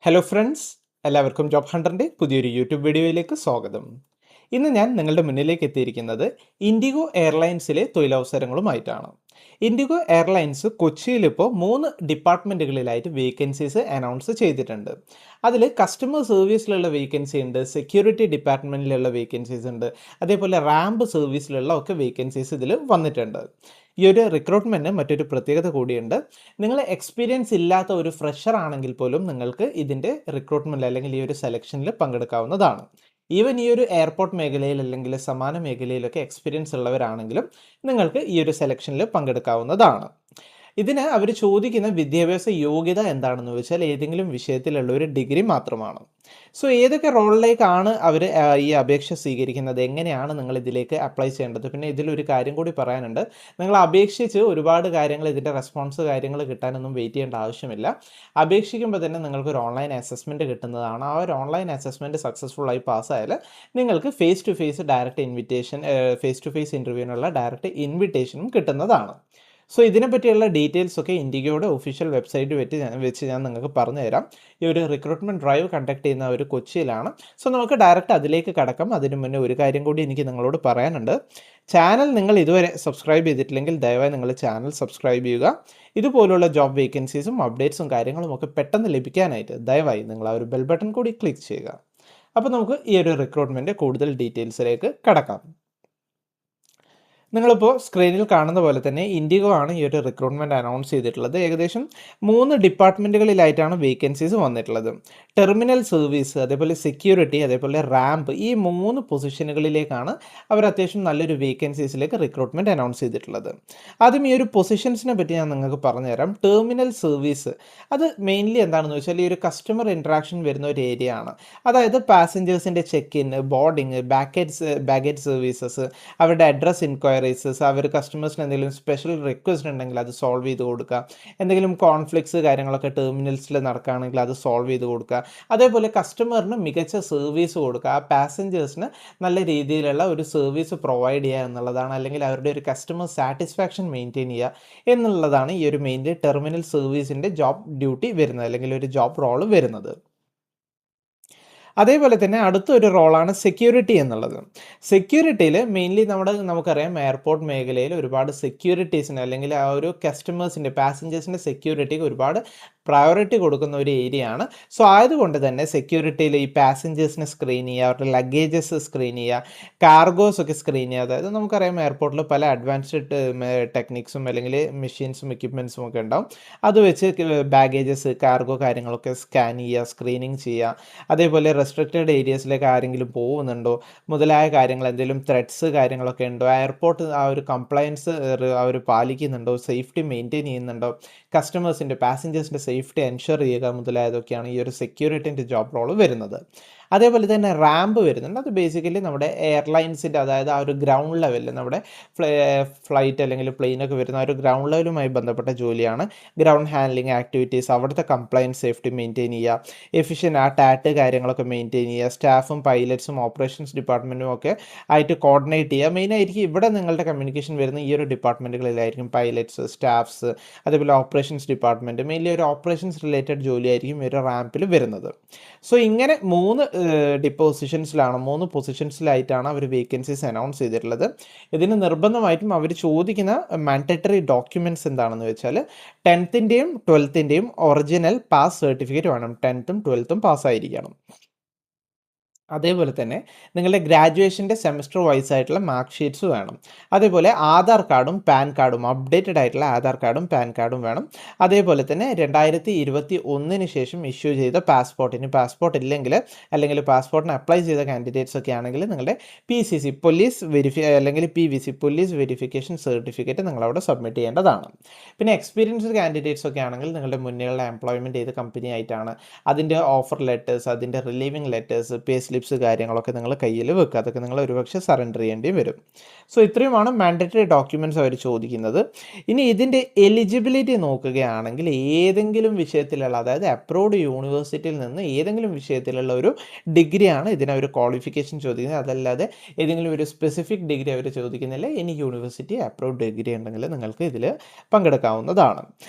Hello friends, എല്ലാവർക്കും job ഹണ്ടറിൻ്റെ പുതിയൊരു YouTube വീഡിയോയിലേക്ക് സ്വാഗതം. ഇന്ന് ഞാൻ നിങ്ങളുടെ മുന്നിലേക്ക് എത്തിയിരിക്കുന്നത് ഇൻഡിഗോ എയർലൈൻസിലെ തൊഴിലവസരങ്ങളുമായിട്ടാണ്. ഇൻഡിഗോ എയർലൈൻസ് കൊച്ചിയിൽ ഇപ്പോൾ 3 ഡിപ്പാർട്ട്മെൻറ്റുകളിലായിട്ട് വേക്കൻസീസ് അനൗൺസ് ചെയ്തിട്ടുണ്ട്. അതിൽ കസ്റ്റമർ സർവീസിലുള്ള വേക്കൻസി ഉണ്ട്, സെക്യൂരിറ്റി ഡിപ്പാർട്ട്മെൻറ്റിലുള്ള വേക്കൻസീസ് ഉണ്ട്, അതേപോലെ റാമ്പ് സർവീസിലുള്ള ഒക്കെ വേക്കൻസീസ് ഇതിൽ വന്നിട്ടുണ്ട്. ഈ ഒരു റിക്രൂട്ട്മെൻറ്റിന് മറ്റൊരു പ്രത്യേകത കൂടിയുണ്ട്. നിങ്ങൾ എക്സ്പീരിയൻസ് ഇല്ലാത്ത ഒരു ഫ്രഷർ ആണെങ്കിൽ പോലും നിങ്ങൾക്ക് ഇതിൻ്റെ റിക്രൂട്ട്മെൻറ്റിൽ അല്ലെങ്കിൽ ഈ ഒരു സെലക്ഷനിൽ പങ്കെടുക്കാവുന്നതാണ്. ഈവൻ ഈ ഒരു എയർപോർട്ട് മേഖലയിൽ അല്ലെങ്കിൽ സമാന മേഖലയിലൊക്കെ എക്സ്പീരിയൻസ് ഉള്ളവരാണെങ്കിലും നിങ്ങൾക്ക് ഈ ഒരു സെലക്ഷനിൽ പങ്കെടുക്കാവുന്നതാണ്. ഇതിന് അവർ ചോദിക്കുന്ന വിദ്യാഭ്യാസ യോഗ്യത എന്താണെന്ന് വെച്ചാൽ ഏതെങ്കിലും വിഷയത്തിലുള്ള ഒരു ഡിഗ്രി മാത്രമാണ്. സോ ഏതൊക്കെ റോളിലേക്കാണ് അവർ ഈ അപേക്ഷ സ്വീകരിക്കുന്നത്, എങ്ങനെയാണ് നിങ്ങൾ ഇതിലേക്ക് അപ്ലൈ ചെയ്യേണ്ടത്, പിന്നെ ഇതിലൊരു കാര്യം കൂടി പറയാനുണ്ട്. നിങ്ങൾ അപേക്ഷിച്ച് ഒരുപാട് കാര്യങ്ങൾ ഇതിൻ്റെ റെസ്പോൺസ് കാര്യങ്ങൾ കിട്ടാനൊന്നും വെയിറ്റ് ചെയ്യേണ്ട ആവശ്യമില്ല. അപേക്ഷിക്കുമ്പോൾ തന്നെ നിങ്ങൾക്കൊരു ഓൺലൈൻ അസസ്മെൻറ്റ് കിട്ടുന്നതാണ്. ആ ഒരു ഓൺലൈൻ അസസ്മെൻറ്റ് സക്സസ്ഫുള്ളായി പാസ്സായാൽ നിങ്ങൾക്ക് face to face direct invitation, face to face ഇൻ്റർവ്യൂവിനുള്ള ഡയറക്റ്റ് ഇൻവിറ്റേഷനും കിട്ടുന്നതാണ്. സോ ഇതിനെപ്പറ്റിയുള്ള ഡീറ്റെയിൽസ് ഒക്കെ ഇൻഡിഗോയുടെ ഒഫീഷ്യൽ വെബ്സൈറ്റ് വെച്ച് ഞാൻ നിങ്ങൾക്ക് പറഞ്ഞു തരാം. ഈ ഒരു റിക്രൂട്ട്മെൻറ്റ് ഡ്രൈവ് കണ്ടക്ട് ചെയ്യുന്ന ഒരു കൊച്ചിയിലാണ്. സോ നമുക്ക് ഡയറക്റ്റ് അതിലേക്ക് കടക്കാം. അതിന് മുന്നേ ഒരു കാര്യം കൂടി എനിക്ക് നിങ്ങളോട് പറയാനുണ്ട്. ചാനൽ നിങ്ങൾ ഇതുവരെ സബ്സ്ക്രൈബ് ചെയ്തിട്ടില്ലെങ്കിൽ ദയവായി നിങ്ങൾ ചാനൽ സബ്സ്ക്രൈബ് ചെയ്യുക. ഇതുപോലുള്ള ജോബ് വേക്കൻസീസും അപ്ഡേറ്റ്സും കാര്യങ്ങളും ഒക്കെ പെട്ടെന്ന് ലഭിക്കാനായിട്ട് ദയവായി നിങ്ങൾ ആ ഒരു ബെൽ ബട്ടൺ കൂടി ക്ലിക്ക് ചെയ്യുക. അപ്പോൾ നമുക്ക് ഈ ഒരു റിക്രൂട്ട്മെൻറ്റ് കൂടുതൽ ഡീറ്റെയിൽസിലേക്ക് കടക്കാം. നിങ്ങളിപ്പോൾ സ്ക്രീനിൽ കാണുന്ന പോലെ തന്നെ ഇൻഡിഗോ ആണ് ഈ ഒരു റിക്രൂട്ട്മെൻറ്റ് അനൗൺസ് ചെയ്തിട്ടുള്ളത്. ഏകദേശം 3 ഡിപ്പാർട്ട്മെൻറ്റുകളിലായിട്ടാണ് വേക്കൻസീസ് വന്നിട്ടുള്ളത്. ടെർമിനൽ സർവീസ്, അതേപോലെ സെക്യൂരിറ്റി, അതേപോലെ റാമ്പ്, ഈ 3 പൊസിഷനുകളിലേക്കാണ് അവർ അത്യാവശ്യം നല്ലൊരു വേക്കൻസീസിലേക്ക് റിക്രൂട്ട്മെൻറ്റ് അനൗൺസ് ചെയ്തിട്ടുള്ളത്. ആദ്യം ഈ ഒരു പൊസിഷൻസിനെ പറ്റി ഞാൻ നിങ്ങൾക്ക് പറഞ്ഞുതരാം. ടെർമിനൽ സർവീസ് അത് മെയിൻലി എന്താണെന്ന് വെച്ചാൽ ഈ ഒരു കസ്റ്റമർ ഇൻട്രാക്ഷൻ വരുന്ന ഒരു ഏരിയ ആണ്. അതായത് പാസഞ്ചേഴ്സിൻ്റെ check in, boarding, baggage services, അവരുടെ അഡ്രസ് ഇൻക്വയറീസ്, അവർ കസ്റ്റമേഴ്സിന് എന്തെങ്കിലും സ്പെഷ്യൽ റിക്വസ്റ്റ് ഉണ്ടെങ്കിൽ അത് സോൾവ് ചെയ്ത് കൊടുക്കുക, എന്തെങ്കിലും കോൺഫ്ലിക്ട്സ് കാര്യങ്ങളൊക്കെ ടെർമിനൽസിൽ നടക്കുകയാണെങ്കിൽ അത് സോൾവ് ചെയ്ത് കൊടുക്കുക, അതേപോലെ കസ്റ്റമറിന് മികച്ച സർവീസ് കൊടുക്കുക, ആ പാസഞ്ചേഴ്സിന് നല്ല രീതിയിലുള്ള ഒരു സർവീസ് പ്രൊവൈഡ് ചെയ്യുക എന്നുള്ളതാണ്, അല്ലെങ്കിൽ അവരുടെ ഒരു കസ്റ്റമർ സാറ്റിസ്ഫാക്ഷൻ മെയിൻറ്റെയിൻ ചെയ്യുക എന്നുള്ളതാണ് ഈ ഒരു മെയിൻലി ടെർമിനൽ സർവീസിൻ്റെ ജോബ് ഡ്യൂട്ടി വരുന്നത്, അല്ലെങ്കിൽ ഒരു ജോബ് റോള് വരുന്നത്. അതേപോലെ തന്നെ അടുത്തൊരു റോളാണ് സെക്യൂരിറ്റി എന്നുള്ളത്. സെക്യൂരിറ്റിയിൽ മെയിൻലി നമുക്കറിയാം എയർപോർട്ട് മേഖലയിൽ ഒരുപാട് സെക്യൂരിറ്റീസിന് അല്ലെങ്കിൽ ആ ഒരു കസ്റ്റമേഴ്സിൻ്റെ പാസഞ്ചേഴ്സിൻ്റെ സെക്യൂരിറ്റിക്ക് ഒരുപാട് പ്രയോറിറ്റി കൊടുക്കുന്ന ഒരു ഏരിയ ആണ്. സോ ആയതുകൊണ്ട് തന്നെ സെക്യൂരിറ്റിയിൽ ഈ പാസഞ്ചേഴ്സിനെ സ്ക്രീൻ ചെയ്യുക, അവരുടെ ലഗേജസ് സ്ക്രീൻ ചെയ്യുക, കാർഗോസ് ഒക്കെ സ്ക്രീൻ ചെയ്യുക. അതായത് നമുക്കറിയാം എയർപോർട്ടിൽ പല അഡ്വാൻസ്ഡ് ടെക്നിക്സും അല്ലെങ്കിൽ മെഷീൻസും എക്യുപ്മെൻറ്റ്സും ഒക്കെ ഉണ്ടാവും. അത് വെച്ച് ബാഗേജസ്, കാർഗോ കാര്യങ്ങളൊക്കെ സ്കാൻ ചെയ്യുക, സ്ക്രീനിങ് ചെയ്യുക. അതേപോലെ റെസ്ട്രിക്റ്റഡ് ഏരിയസിലേക്ക് ആരെങ്കിലും പോകുന്നുണ്ടോ മുതലായ കാര്യങ്ങൾ, എന്തെങ്കിലും ത്രെഡ്സ് കാര്യങ്ങളൊക്കെ ഉണ്ടോ, എയർപോർട്ട് ആ ഒരു കംപ്ലയൻസ് അവർ പാലിക്കുന്നുണ്ടോ, സേഫ്റ്റി മെയിൻറ്റെയിൻ ചെയ്യുന്നുണ്ടോ, കസ്റ്റമേഴ്സിൻ്റെ പാസഞ്ചേഴ്സിൻ്റെ സേഫ്റ്റി എൻഷുർ ചെയ്യുക മുതലായതൊക്കെയാണ് ഈ ഒരു സെക്യൂരിറ്റിൻ്റെ ജോബ് റോള് വരുന്നത്. അതേപോലെ തന്നെ റാമ്പ് വരുന്നുണ്ട്. അത് ബേസിക്കലി നമ്മുടെ എയർലൈൻസിൻ്റെ, അതായത് ആ ഒരു ഗ്രൗണ്ട് ലെവലിൽ നമ്മുടെ ഫ്ലൈറ്റ് അല്ലെങ്കിൽ പ്ലെയിനൊക്കെ വരുന്ന ആ ഒരു ഗ്രൗണ്ട് ലെവലുമായി ബന്ധപ്പെട്ട ജോലിയാണ്. ഗ്രൗണ്ട് ഹാൻഡ്ലിംഗ് ആക്ടിവിറ്റീസ്, അവിടുത്തെ കംപ്ലയൻസ് സേഫ്റ്റി മെയിൻറ്റെയിൻ ചെയ്യുക, എഫിഷ്യൻ്റ് ആ ടാറ്റ് കാര്യങ്ങളൊക്കെ മെയിൻറ്റെയിൻ ചെയ്യുക, സ്റ്റാഫും പൈലറ്റ്സും ഓപ്പറേഷൻസ് ഡിപ്പാർട്ട്മെൻറ്റും ഒക്കെ ആയിട്ട് കോർഡിനേറ്റ് ചെയ്യുക. മെയിനായിരിക്കും ഇവിടെ നിങ്ങളുടെ കമ്മ്യൂണിക്കേഷൻ വരുന്ന ഈ ഒരു ഡിപ്പാർട്ട്മെൻറ്റുകളിലായിരിക്കും. പൈലറ്റ്സ്, സ്റ്റാഫ്സ്, അതേപോലെ ഓപ്പറേഷൻസ് ഡിപ്പാർട്ട്മെൻറ്റ്, മെയിൻലി ഒരു ഓപ്പറേഷൻസ് റിലേറ്റഡ് ജോലിയായിരിക്കും ഒരു റാമ്പിൽ വരുന്നത്. സോ ഇങ്ങനെ 3 പൊസിഷൻസിലായിട്ടാണ് അവർ വേക്കൻസീസ് അനൗൺസ് ചെയ്തിട്ടുള്ളത്. ഇതിന് നിർബന്ധമായിട്ടും അവർ ചോദിക്കുന്ന മാൻഡേറ്ററി ഡോക്യുമെൻറ്റ്സ് എന്താണെന്ന് വെച്ചാൽ 10th-ൻ്റെയും 12th-ൻ്റെയും ഒറിജിനൽ പാസ് സർട്ടിഫിക്കറ്റ് വേണം. 10th-ഉം 12th-ഉം പാസ്സായിരിക്കണം. അതേപോലെ തന്നെ നിങ്ങളുടെ ഗ്രാജുവേഷൻ്റെ സെമസ്റ്റർ വൈസ് ആയിട്ടുള്ള മാർക്ക് ഷീറ്റ്സ് വേണം. അതേപോലെ ആധാർ കാർഡും പാൻ കാർഡും, അപ്ഡേറ്റഡ് ആയിട്ടുള്ള ആധാർ കാർഡും പാൻ കാർഡും വേണം. അതേപോലെ തന്നെ 2021 ശേഷം ഇഷ്യൂ ചെയ്ത പാസ്പോർട്ട് ഇല്ലെങ്കിൽ, അല്ലെങ്കിൽ പാസ്പോർട്ടിന് അപ്ലൈ ചെയ്ത കാൻഡിഡേറ്റ്സ് ഒക്കെ ആണെങ്കിൽ നിങ്ങളുടെ PCC പോലീസ് അല്ലെങ്കിൽ PVC പോലീസ് വെരിഫിക്കേഷൻ സർട്ടിഫിക്കറ്റ് നിങ്ങളവിടെ സബ്മിറ്റ് ചെയ്യേണ്ടതാണ്. പിന്നെ എക്സ്പീരിയൻസ്ഡ് കാൻഡിഡേറ്റ്സ് ഒക്കെ ആണെങ്കിൽ നിങ്ങളുടെ മുന്നേയുള്ള എംപ്ലോയ്മെൻറ്റ് ചെയ്ത കമ്പനി ആയിട്ടാണ് അതിൻ്റെ ഓഫർ ലെറ്റേഴ്സ്, അതിൻ്റെ റിലീവിംഗ് ലെറ്റേഴ്സ്, പേ സ്ലിപ്സ് സ്ലിപ്സ് കാര്യങ്ങളൊക്കെ നിങ്ങൾ കയ്യിൽ വെക്കുക. അതൊക്കെ നിങ്ങൾ ഒരുപക്ഷെ സറണ്ടർ ചെയ്യേണ്ടി വരും. സോ ഇത്രയുമാണ് മാൻഡറ്ററി ഡോക്യുമെൻറ്റ്സ് അവർ ചോദിക്കുന്നത്. ഇനി ഇതിൻ്റെ എലിജിബിലിറ്റി നോക്കുകയാണെങ്കിൽ ഏതെങ്കിലും വിഷയത്തിലുള്ള, അതായത് അപ്രൂവ്ഡ് യൂണിവേഴ്സിറ്റിയിൽ നിന്ന് ഏതെങ്കിലും വിഷയത്തിലുള്ള ഒരു ഡിഗ്രിയാണ് ഇതിനൊരു ക്വാളിഫിക്കേഷൻ ചോദിക്കുന്നത്. അതല്ലാതെ ഏതെങ്കിലും ഒരു സ്പെസിഫിക് ഡിഗ്രി അവർ ചോദിക്കുന്നില്ല. ഇനി യൂണിവേഴ്സിറ്റി അപ്രൂവ്ഡ് ഡിഗ്രി ഉണ്ടെങ്കിൽ നിങ്ങൾക്ക് ഇതിൽ പങ്കെടുക്കാവുന്നതാണ്.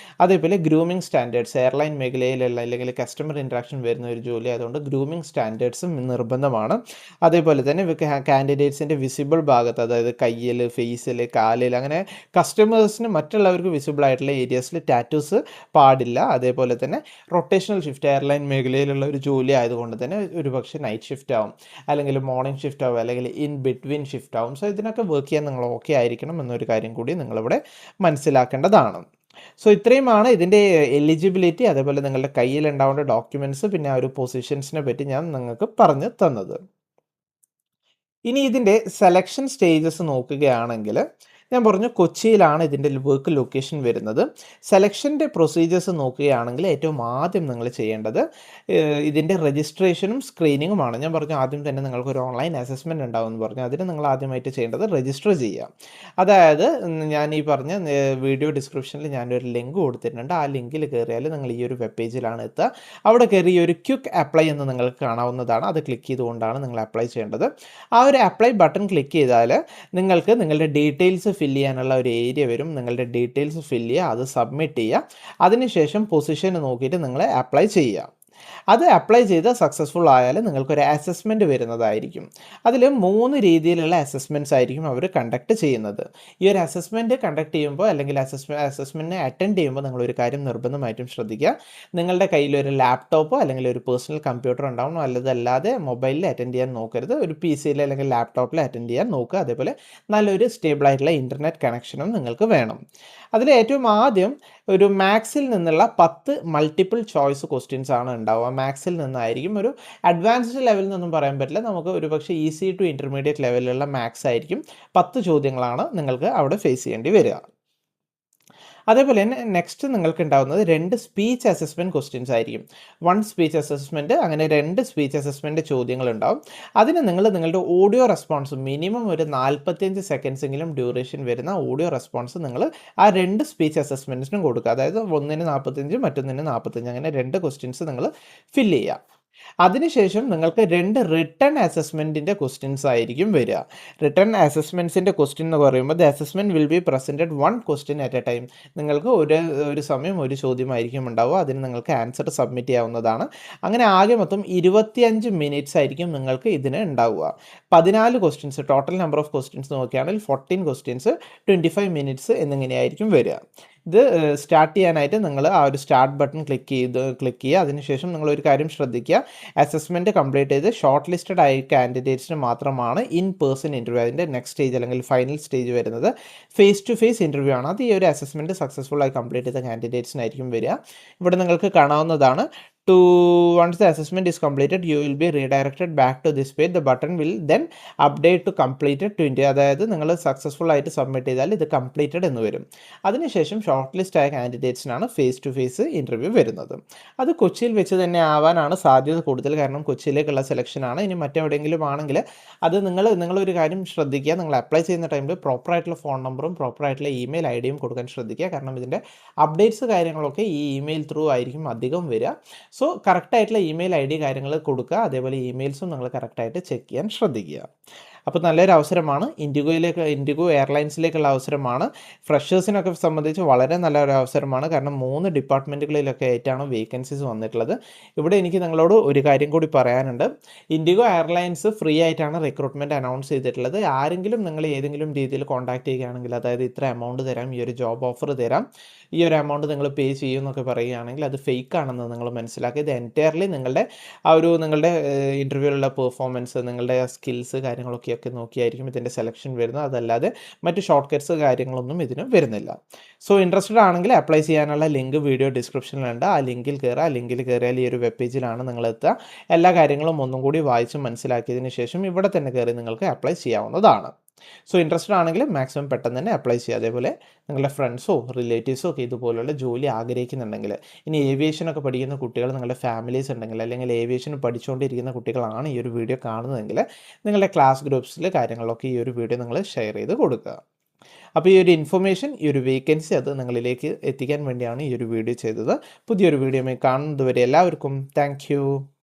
അതേപോലെ ഗ്രൂമിംഗ് സ്റ്റാൻഡേർഡ്സ്, എയർലൈൻ മേഖലയിലുള്ള അല്ലെങ്കിൽ കസ്റ്റമർ ഇൻട്രാക്ഷൻ വരുന്ന ഒരു ജോലി ആയതുകൊണ്ട് ഗ്രൂമിംഗ് സ്റ്റാൻഡേർഡ്സും നിർബന്ധമാണ്. അതേപോലെ തന്നെ കാൻഡിഡേറ്റ്സിൻ്റെ വിസിബിൾ ഭാഗത്ത്, അതായത് കയ്യിൽ, ഫേസിൽ, കാലിൽ, അങ്ങനെ കസ്റ്റമേഴ്സിന് മറ്റുള്ളവർക്ക് വിസിബിൾ ആയിട്ടുള്ള ഏരിയാസിൽ ടാറ്റൂസ് പാടില്ല. അതേപോലെ തന്നെ റൊട്ടേഷണൽ ഷിഫ്റ്റ്, എയർലൈൻ മേഖലയിലുള്ള ഒരു ജോലി ആയതുകൊണ്ട് തന്നെ ഒരുപക്ഷെ നൈറ്റ് ഷിഫ്റ്റ് ആവും, അല്ലെങ്കിൽ മോർണിംഗ് ഷിഫ്റ്റ് ആവും, അല്ലെങ്കിൽ ഇൻ ബിറ്റ്വീൻ ഷിഫ്റ്റ് ആവും. സോ ഇതിനൊക്കെ വർക്ക് ചെയ്യാൻ നിങ്ങൾ ഓക്കെ ആയിരിക്കണം എന്നൊരു കാര്യം കൂടി നിങ്ങളിവിടെ മനസ്സിലാക്കേണ്ടതാണ്. സോ ഇത്രയുമാണ് ഇതിൻ്റെ എലിജിബിലിറ്റി, അതേപോലെ നിങ്ങളുടെ കയ്യിൽ ഉണ്ടാവേണ്ട ഡോക്യുമെൻറ്റ്സ്, പിന്നെ ആ ഒരു പൊസിഷൻസിനെ പറ്റി ഞാൻ നിങ്ങൾക്ക് പറഞ്ഞു തന്നത്. ഇനി ഇതിൻ്റെ സെലക്ഷൻ സ്റ്റേജസ് നോക്കുകയാണെങ്കിൽ ഞാൻ പറഞ്ഞു കൊച്ചിയിലാണ് ഇതിൻ്റെ വർക്ക് ലൊക്കേഷൻ വരുന്നത്. സെലക്ഷൻ്റെ പ്രൊസീജിയേഴ്സ് നോക്കുകയാണെങ്കിൽ ഏറ്റവും ആദ്യം നിങ്ങൾ ചെയ്യേണ്ടത് ഇതിൻ്റെ രജിസ്ട്രേഷനും സ്ക്രീനിങ്ങുമാണ്. ഞാൻ പറഞ്ഞു ആദ്യം തന്നെ നിങ്ങൾക്കൊരു ഓൺലൈൻ അസസ്മെൻറ്റ് ഉണ്ടാവുമെന്ന് പറഞ്ഞു. അതിന് നിങ്ങൾ ആദ്യമായിട്ട് ചെയ്യേണ്ടത് രജിസ്റ്റർ ചെയ്യുക. അതായത് ഞാൻ ഈ പറഞ്ഞ വീഡിയോ ഡിസ്ക്രിപ്ഷനിൽ ഞാനൊരു ലിങ്ക് കൊടുത്തിട്ടുണ്ട്. ആ ലിങ്കിൽ കയറിയാൽ നിങ്ങൾ ഈ ഒരു വെബ് പേജിലാണ് എത്തുക. അവിടെ കയറി ഒരു ക്വിക്ക് അപ്ലൈ എന്ന് നിങ്ങൾക്ക് കാണാവുന്നതാണ്. അത് ക്ലിക്ക് ചെയ്തുകൊണ്ടാണ് നിങ്ങൾ അപ്ലൈ ചെയ്യേണ്ടത്. ആ ഒരു അപ്ലൈ ബട്ടൺ ക്ലിക്ക് ചെയ്താൽ നിങ്ങൾക്ക് നിങ്ങളുടെ ഡീറ്റെയിൽസ് ഫില്ല് ചെയ്യാനുള്ള ഒരു ഏരിയ വരും. നിങ്ങളുടെ ഡീറ്റെയിൽസ് ഫില്ല് ചെയ്യുക, അത് സബ്മിറ്റ് ചെയ്യുക. അതിനുശേഷം പൊസിഷൻ നോക്കിയിട്ട് നിങ്ങൾ അപ്ലൈ ചെയ്യുക. അത് അപ്ലൈ ചെയ്ത് സക്സസ്ഫുൾ ആയാൽ നിങ്ങൾക്കൊരു അസസ്മെൻറ്റ് വരുന്നതായിരിക്കും. അതിൽ 3 രീതിയിലുള്ള അസസ്മെൻറ്റ്സ് ആയിരിക്കും അവർ കണ്ടക്ട് ചെയ്യുന്നത്. ഈ ഒരു അസസ്മെൻറ്റ് കണ്ടക്ട് ചെയ്യുമ്പോൾ, അല്ലെങ്കിൽ അസസ്മെൻറ്റിനെ അറ്റൻഡ് ചെയ്യുമ്പോൾ നിങ്ങളൊരു കാര്യം നിർബന്ധമായിട്ടും ശ്രദ്ധിക്കുക. നിങ്ങളുടെ കയ്യിൽ ഒരു ലാപ്ടോപ്പോ അല്ലെങ്കിൽ ഒരു പേഴ്സണൽ കമ്പ്യൂട്ടർ ഉണ്ടാവണം. അല്ലാതെ മൊബൈലിൽ അറ്റൻഡ് ചെയ്യാൻ നോക്കരുത്. ഒരു PC-യിൽ അല്ലെങ്കിൽ ലാപ്ടോപ്പിൽ അറ്റൻഡ് ചെയ്യാൻ നോക്കുക. അതേപോലെ നല്ലൊരു സ്റ്റേബിൾ ആയിട്ടുള്ള ഇൻ്റർനെറ്റ് കണക്ഷനും നിങ്ങൾക്ക് വേണം. അതിൽ ഏറ്റവും ആദ്യം ഒരു മാത്സിൽ നിന്നുള്ള 10 മൾട്ടിപ്പിൾ ചോയ്സ് ക്വസ്റ്റ്യൻസ് ആണ് ഉണ്ടാവുക. മാത്സിൽ നിന്നായിരിക്കും. ഒരു അഡ്വാൻസ്ഡ് ലെവലിൽ നിന്നൊന്നും പറയാൻ പറ്റില്ല. നമുക്ക് ഒരു പക്ഷേ ഈസി ടു ഇൻ്റർമീഡിയറ്റ് ലെവലിലുള്ള മാത്സ് ആയിരിക്കും. 10 ചോദ്യങ്ങളാണ് നിങ്ങൾക്ക് അവിടെ ഫേസ് ചെയ്യേണ്ടി വരിക. അതേപോലെ തന്നെ നെക്സ്റ്റ് നിങ്ങൾക്ക് ഉണ്ടാകുന്നത് 2 സ്പീച്ച് അസസ്മെൻറ്റ് ക്വസ്റ്റ്യൻസ് ആയിരിക്കും. 1 സ്പീച്ച് അസസ്മെൻറ്റ്, അങ്ങനെ 2 സ്പീച്ച് അസസ്മെൻറ്റ് ചോദ്യങ്ങളുണ്ടാവും. അതിന് നിങ്ങളുടെ ഓഡിയോ റെസ്പോൺസ് മിനിമം ഒരു 45 സെക്കൻഡ്സ് എങ്കിലും ഡ്യൂറേഷൻ വരുന്ന ഓഡിയോ റെസ്പോൺസ് നിങ്ങൾ ആ 2 സ്പീച്ച് അസസ്മെൻറ്റ്സിനും കൊടുക്കുക. അതായത് ഒന്നിന് 45, മറ്റൊന്നിന് 45, അങ്ങനെ 2 ക്വസ്റ്റ്യൻസ് നിങ്ങൾ ഫില്ല് ചെയ്യുക. അതിനുശേഷം നിങ്ങൾക്ക് 2 റിട്ടൺ അസസ്മെൻറ്റിൻ്റെ ക്വസ്റ്റ്യൻസ് ആയിരിക്കും വരിക. റിട്ടൺ അസസ്മെൻറ്റ്സിൻ്റെ ക്വസ്റ്റ്യൻ എന്ന് പറയുമ്പോൾ the assessment will be presented 1 question at A time. നിങ്ങൾക്ക് ഒരു സമയം ഒരു ചോദ്യമായിരിക്കും ഉണ്ടാവുക. അതിന് നിങ്ങൾക്ക് ആൻസർ സബ്മിറ്റ് ചെയ്യാവുന്നതാണ്. അങ്ങനെ ആകെ മൊത്തം 25 മിനിറ്റ്സ് ആയിരിക്കും നിങ്ങൾക്ക് ഇതിന് ഉണ്ടാവുക. 14 questions, total number of questions നോക്കുകയാണെങ്കിൽ 14 ക്വസ്റ്റ്യൻസ് 25 മിനിറ്റ്സ് എന്നിങ്ങനെയായിരിക്കും വരിക. ഇത് സ്റ്റാർട്ട് ചെയ്യാനായിട്ട് നിങ്ങൾ ആ ഒരു സ്റ്റാർട്ട് ബട്ടൺ ക്ലിക്ക് ചെയ്യുക. അതിനുശേഷം നിങ്ങളൊരു കാര്യം ശ്രദ്ധിക്കുക. അസസ്മെൻറ്റ് കംപ്ലീറ്റ് ചെയ്ത് ഷോർട്ട് ലിസ്റ്റഡ് ആയ കാൻഡിഡേറ്റ്സിന് മാത്രമാണ് ഇൻ പേഴ്സൺ ഇൻ്റർവ്യൂ, അതിൻ്റെ നെക്സ്റ്റ് സ്റ്റേജ് അല്ലെങ്കിൽ ഫൈനൽ സ്റ്റേജ് വരുന്നത് ഫേസ് ടു ഫേസ് ഇൻ്റർവ്യൂ ആണ്. അത് ഈ ഒരു അസസ്മെൻറ്റ് സക്സസ്ഫുൾ ആയി കംപ്ലീറ്റ് ചെയ്ത കാൻഡിഡേറ്റ്സിനായിരിക്കും വരിക. ഇവിടെ നിങ്ങൾക്ക് കാണാവുന്നതാണ്. Once the assessment is completed, you will be redirected back to this page. The button will then update to completed to India. അതായത് നിങ്ങൾ സക്സസ്ഫുൾ ആയിട്ട് സബ്മിറ്റ് ചെയ്താൽ ഇത് കംപ്ലീറ്റഡ് എന്ന് വരും. അതിനുശേഷം ഷോർട്ട് ലിസ്റ്റ് ആയ കാൻഡിഡേറ്റ്സിനാണ് ഫേസ് ടു ഫേസ് ഇൻ്റർവ്യൂ വരുന്നത്. അത് കൊച്ചിയിൽ വെച്ച് തന്നെ ആവാനാണ് സാധ്യത കൂടുതൽ. കാരണം കൊച്ചിയിലേക്കുള്ള സെലക്ഷനാണ്. ഇനി മറ്റെവിടെയെങ്കിലും ആണെങ്കിൽ അത് നിങ്ങളൊരു കാര്യം ശ്രദ്ധിക്കുക. നിങ്ങൾ അപ്ലൈ ചെയ്യുന്ന ടൈമിൽ പ്രോപ്പറായിട്ടുള്ള ഫോൺ നമ്പറും പ്രോപ്പറായിട്ടുള്ള ഇമെയിൽ ID കൊടുക്കാൻ ശ്രദ്ധിക്കുക. കാരണം ഇതിൻ്റെ അപ്ഡേറ്റ്സ് കാര്യങ്ങളൊക്കെ ഈ ഇമെയിൽ ത്രൂ ആയിരിക്കും അധികം വരിക. സോ കറക്റ്റായിട്ടുള്ള ഇമെയിൽ ID കാര്യങ്ങൾ കൊടുക്കുക. അതേപോലെ ഇമെയിൽസും നിങ്ങൾ കറക്റ്റായിട്ട് ചെക്ക് ചെയ്യാൻ ശ്രദ്ധിക്കുക. അപ്പോൾ നല്ലൊരു അവസരമാണ്. ഇൻഡിഗോ എയർലൈൻസിലേക്കുള്ള അവസരമാണ്. ഫ്രഷേഴ്സിനൊക്കെ സംബന്ധിച്ച് വളരെ നല്ലൊരു അവസരമാണ്. കാരണം 3 ഡിപ്പാർട്ട്മെൻറ്റുകളിലൊക്കെ ആയിട്ടാണ് വേക്കൻസീസ് വന്നിട്ടുള്ളത്. ഇവിടെ എനിക്ക് നിങ്ങളോട് ഒരു കാര്യം കൂടി പറയാനുണ്ട്. ഇൻഡിഗോ എയർലൈൻസ് ഫ്രീ ആയിട്ടാണ് റിക്രൂട്ട്മെൻറ്റ് അനൗൺസ് ചെയ്തിട്ടുള്ളത്. ആരെങ്കിലും നിങ്ങൾ ഏതെങ്കിലും രീതിയിൽ കോൺടാക്ട് ചെയ്യുകയാണെങ്കിൽ, അതായത് ഇത്ര എമൗണ്ട് തരാം, ഈ ഒരു ജോബ് ഓഫർ തരാം, ഈ ഒരു എമൗണ്ട് നിങ്ങൾ പേ ചെയ്യുമെന്നൊക്കെ പറയുകയാണെങ്കിൽ അത് ഫേക്ക് ആണെന്ന് നിങ്ങൾ മനസ്സിലാക്കുക. ഇത് എൻറ്റയർലി നിങ്ങളുടെ ഇൻ്റർവ്യൂവിലുള്ള പെർഫോമൻസ്, നിങ്ങളുടെ സ്കിൽസ് കാര്യങ്ങളൊക്കെ നോക്കിയായിരിക്കും ഇതിൻ്റെ സെലക്ഷൻ വരുന്നത്. അതല്ലാതെ മറ്റ് ഷോർട്ട് കട്ട്സ് കാര്യങ്ങളൊന്നും ഇതിന് വരുന്നില്ല. സോ ഇൻട്രസ്റ്റഡ് ആണെങ്കിൽ അപ്ലൈ ചെയ്യാനുള്ള ലിങ്ക് വീഡിയോ ഡിസ്ക്രിപ്ഷനിലുണ്ട്. ആ ലിങ്കിൽ കയറുക. ആ ലിങ്കിൽ കയറിയാൽ ഈ ഒരു വെബ് പേജിലാണ് നിങ്ങൾ എത്തുക. എല്ലാ കാര്യങ്ങളും ഒന്നും കൂടി വായിച്ച് മനസ്സിലാക്കിയതിന് ശേഷം ഇവിടെ തന്നെ കയറി നിങ്ങൾക്ക് അപ്ലൈ ചെയ്യാവുന്നതാണ്. സോ ഇൻട്രസ്റ്റഡ് ആണെങ്കിൽ മാക്സിമം പെട്ടെന്ന് തന്നെ അപ്ലൈ ചെയ്യുക. അതേപോലെ നിങ്ങളുടെ ഫ്രണ്ട്സോ റിലേറ്റീവ്സോ ഒക്കെ ഇതുപോലുള്ള ജോലി ആഗ്രഹിക്കുന്നുണ്ടെങ്കിൽ, ഇനി ഏവിയേഷനൊക്കെ പഠിക്കുന്ന കുട്ടികൾ നിങ്ങളുടെ ഫാമിലീസ് ഉണ്ടെങ്കിൽ, അല്ലെങ്കിൽ ഏവിയേഷൻ പഠിച്ചുകൊണ്ടിരിക്കുന്ന കുട്ടികളാണ് ഈ ഒരു വീഡിയോ കാണുന്നതെങ്കിൽ, നിങ്ങളുടെ ക്ലാസ് ഗ്രൂപ്പ്സിൽ കാര്യങ്ങളിലൊക്കെ ഈ ഒരു വീഡിയോ നിങ്ങൾ ഷെയർ ചെയ്ത് കൊടുക്കുക. അപ്പോൾ ഈ ഒരു ഇൻഫർമേഷൻ, ഈ ഒരു വേക്കൻസി അത് നിങ്ങളിലേക്ക് എത്തിക്കാൻ വേണ്ടിയാണ് ഈ ഒരു വീഡിയോ ചെയ്തത്. പുതിയൊരു വീഡിയോയുമായി കാണുന്നത് വരെ എല്ലാവർക്കും താങ്ക്